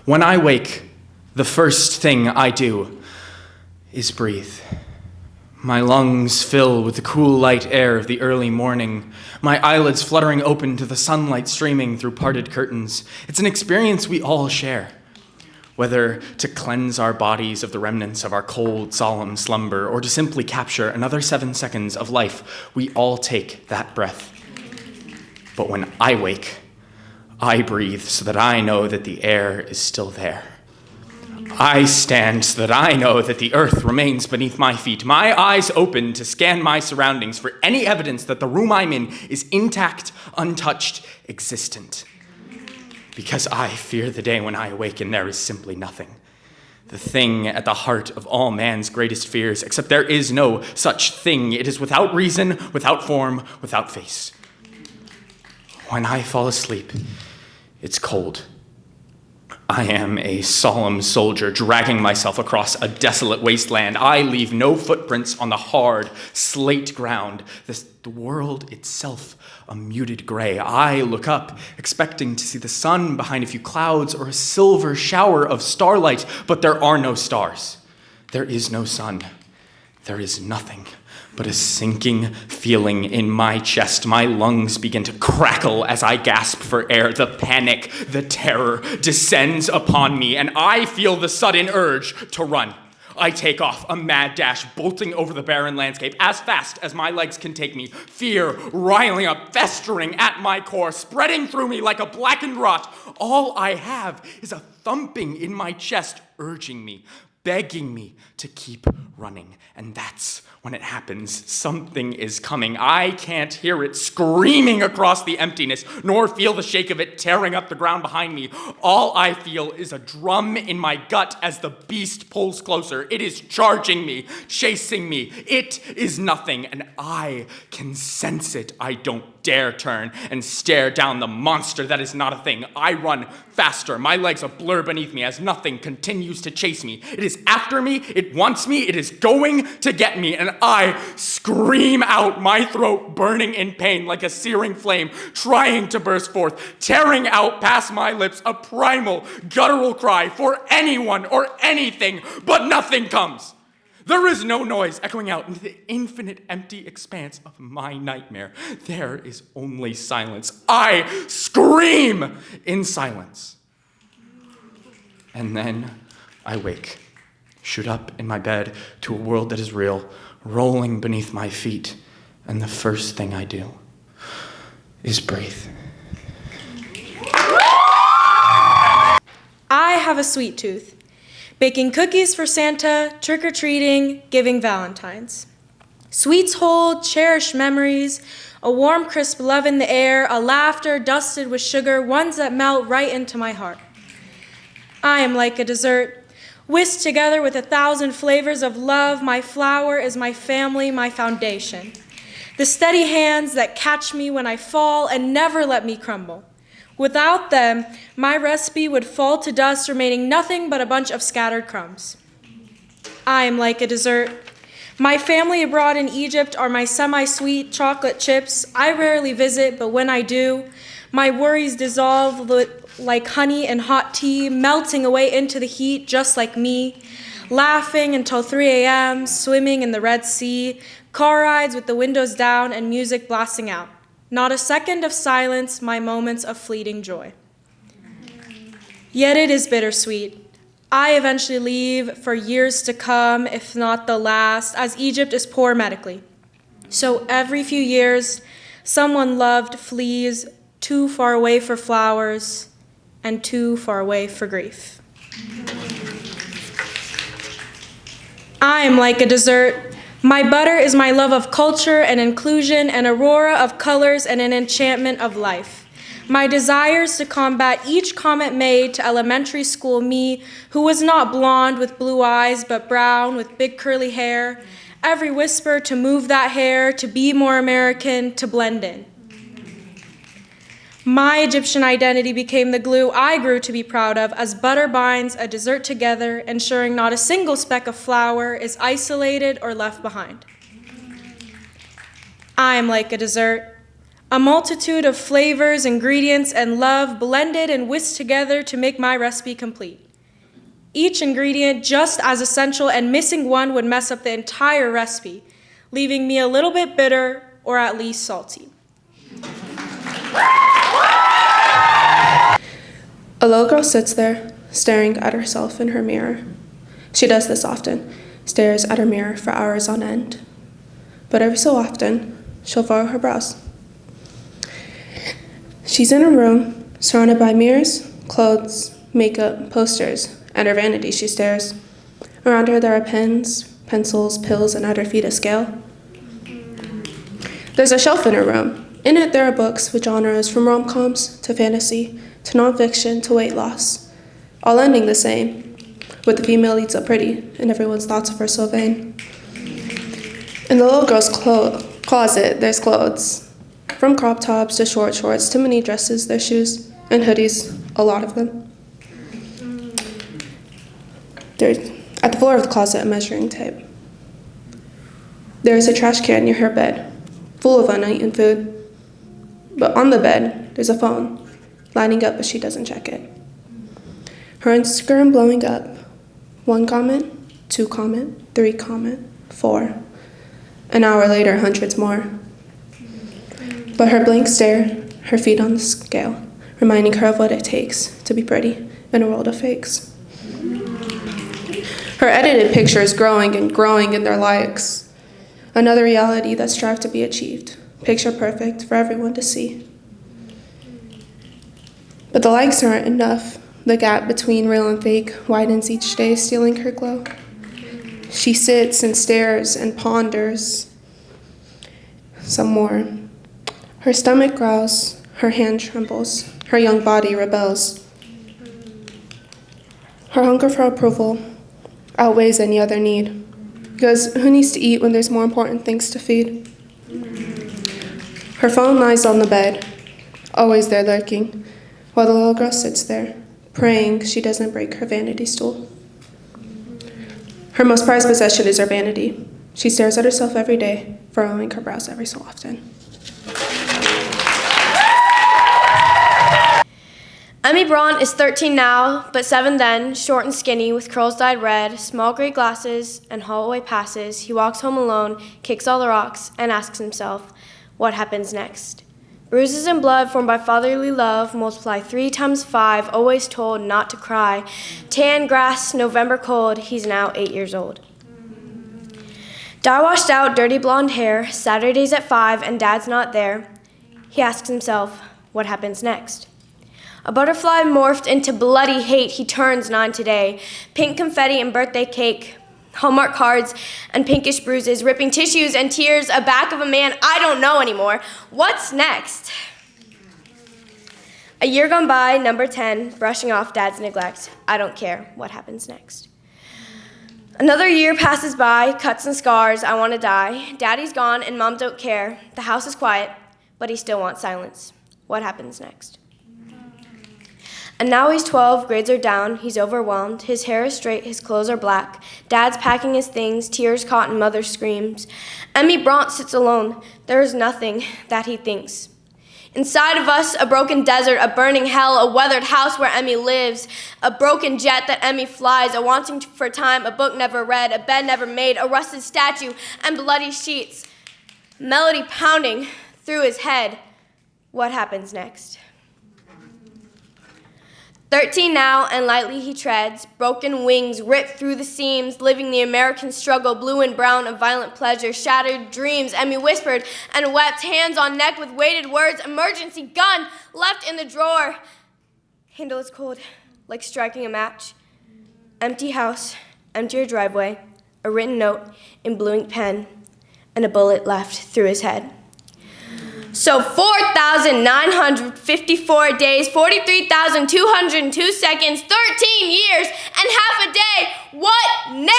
When I wake, the first thing I do is breathe. My lungs fill with the cool, light air of the early morning, my eyelids fluttering open to the sunlight streaming through parted curtains. It's an experience we all share. Whether to cleanse our bodies of the remnants of our cold, solemn slumber, or to simply capture another 7 seconds of life, we all take that breath. But when I wake, I breathe so that I know that the air is still there. I stand so that I know that the earth remains beneath my feet, my eyes open to scan my surroundings for any evidence that the room I'm in is intact, untouched, existent. Because I fear the day when I awaken, there is simply nothing. The thing at the heart of all man's greatest fears, except there is no such thing. It is without reason, without form, without face. When I fall asleep, it's cold. I am a solemn soldier dragging myself across a desolate wasteland. I leave no footprints on the hard slate ground. The world itself a muted gray. I look up, expecting to see the sun behind a few clouds or a silver shower of starlight, but there are no stars. There is no sun. There is nothing but a sinking feeling in my chest. My lungs begin to crackle as I gasp for air. The panic, the terror descends upon me, and I feel the sudden urge to run. I take off, a mad dash, bolting over the barren landscape as fast as my legs can take me, fear riling up, festering at my core, spreading through me like a blackened rot. All I have is a thumping in my chest, urging me, begging me to keep running. And that's when it happens. Something is coming. I can't hear it screaming across the emptiness, nor feel the shake of it tearing up the ground behind me. All I feel is a drum in my gut as the beast pulls closer. It is charging me, chasing me. It is nothing, and I can sense it. I don't dare turn and stare down the monster that is not a thing. I run faster. My legs a blur beneath me as nothing continues to chase me. It is after me. It wants me. It is going to get me. And I scream out, my throat burning in pain like a searing flame, trying to burst forth, tearing out past my lips a primal, guttural cry for anyone or anything, but nothing comes. There is no noise echoing out into the infinite empty expanse of my nightmare. There is only silence. I scream in silence. And then I wake, shoot up in my bed to a world that is real, rolling beneath my feet. And the first thing I do is breathe. I have a sweet tooth. Baking cookies for Santa, trick-or-treating, giving Valentines. Sweets hold cherished memories, a warm, crisp love in the air, a laughter dusted with sugar, ones that melt right into my heart. I am like a dessert, whisked together with 1,000 flavors of love. My flower is my family, my foundation. The steady hands that catch me when I fall and never let me crumble. Without them, my recipe would fall to dust, remaining nothing but a bunch of scattered crumbs. I am like a dessert. My family abroad in Egypt are my semi-sweet chocolate chips. I rarely visit, but when I do, my worries dissolve like honey in hot tea, melting away into the heat just like me, laughing until 3 a.m., swimming in the Red Sea, car rides with the windows down and music blasting out. Not a second of silence, my moments of fleeting joy. Yet it is bittersweet. I eventually leave for years to come, if not the last, as Egypt is poor medically. So every few years, someone loved flees too far away for flowers and too far away for grief. I am like a dessert. My butter is my love of culture and inclusion, an aurora of colors and an enchantment of life. My desires to combat each comment made to elementary school me, who was not blonde with blue eyes, but brown with big curly hair. Every whisper to move that hair, to be more American, to blend in. My Egyptian identity became the glue I grew to be proud of as butter binds a dessert together, ensuring not a single speck of flour is isolated or left behind. I am like a dessert. A multitude of flavors, ingredients, and love blended and whisked together to make my recipe complete. Each ingredient just as essential, and missing one would mess up the entire recipe, leaving me a little bit bitter or at least salty. A little girl sits there, staring at herself in her mirror. She does this often, stares at her mirror for hours on end. But every so often, she'll furrow her brows. She's in a room, surrounded by mirrors, clothes, makeup, posters. At her vanity, she stares. Around her, there are pens, pencils, pills, and at her feet, a scale. There's a shelf in her room. In it, there are books with genres from rom-coms to fantasy to nonfiction to weight loss, all ending the same, with the female lead so pretty and everyone's thoughts of her so vain. In the little girl's closet, there's clothes, from crop tops to short shorts to mini dresses, there's shoes and hoodies, a lot of them. There's, at the floor of the closet, a measuring tape. There is a trash can near her bed, full of uneaten food. But on the bed, there's a phone, lining up, but she doesn't check it. Her Instagram blowing up. 1 comment, 2 comment, 3 comment, 4. An hour later, hundreds more. But her blank stare, her feet on the scale, reminding her of what it takes to be pretty in a world of fakes. Her edited pictures growing and growing in their likes. Another reality that strives to be achieved. Picture perfect for everyone to see. But the likes aren't enough. The gap between real and fake widens each day, stealing her glow. She sits and stares and ponders some more. Her stomach growls, her hand trembles, her young body rebels. Her hunger for approval outweighs any other need. Because who needs to eat when there's more important things to feed? Her phone lies on the bed, always there lurking, while the little girl sits there, praying she doesn't break her vanity stool. Her most prized possession is her vanity. She stares at herself every day, furrowing her brows every so often. Emmy Braun is 13 now, but 7 then, short and skinny, with curls dyed red, small gray glasses, and hallway passes. He walks home alone, kicks all the rocks, and asks himself, what happens next? Bruises and blood formed by fatherly love multiply 3 times 5, always told not to cry. Tan grass, November cold, he's now 8 years old. Dye washed out, dirty blonde hair, Saturdays at 5, and dad's not there. He asks himself, what happens next? A butterfly morphed into bloody hate. He turns 9 today. Pink confetti and birthday cake. Hallmark cards and pinkish bruises. Ripping tissues and tears. A back of a man I don't know anymore. What's next? A year gone by, number 10. Brushing off dad's neglect. I don't care. What happens next? Another year passes by. Cuts and scars. I want to die. Daddy's gone and mom don't care. The house is quiet, but he still wants silence. What happens next? And now he's 12, grades are down, he's overwhelmed, his hair is straight, his clothes are black. Dad's packing his things, tears caught in mother's screams. Emmy Bront sits alone, there is nothing that he thinks. Inside of us, a broken desert, a burning hell, a weathered house where Emmy lives, a broken jet that Emmy flies, a wanting for time, a book never read, a bed never made, a rusted statue, and bloody sheets. Melody pounding through his head. What happens next? 13 now, and lightly he treads, broken wings ripped through the seams, living the American struggle, blue and brown of violent pleasure, shattered dreams, Emmy whispered and wept, hands on neck with weighted words, emergency gun left in the drawer. Handle is cold, like striking a match. Empty house, emptier driveway, a written note in blue ink pen, and a bullet left through his head. So 4,954 days, 43,202 seconds, 13 years, and half a day. What next?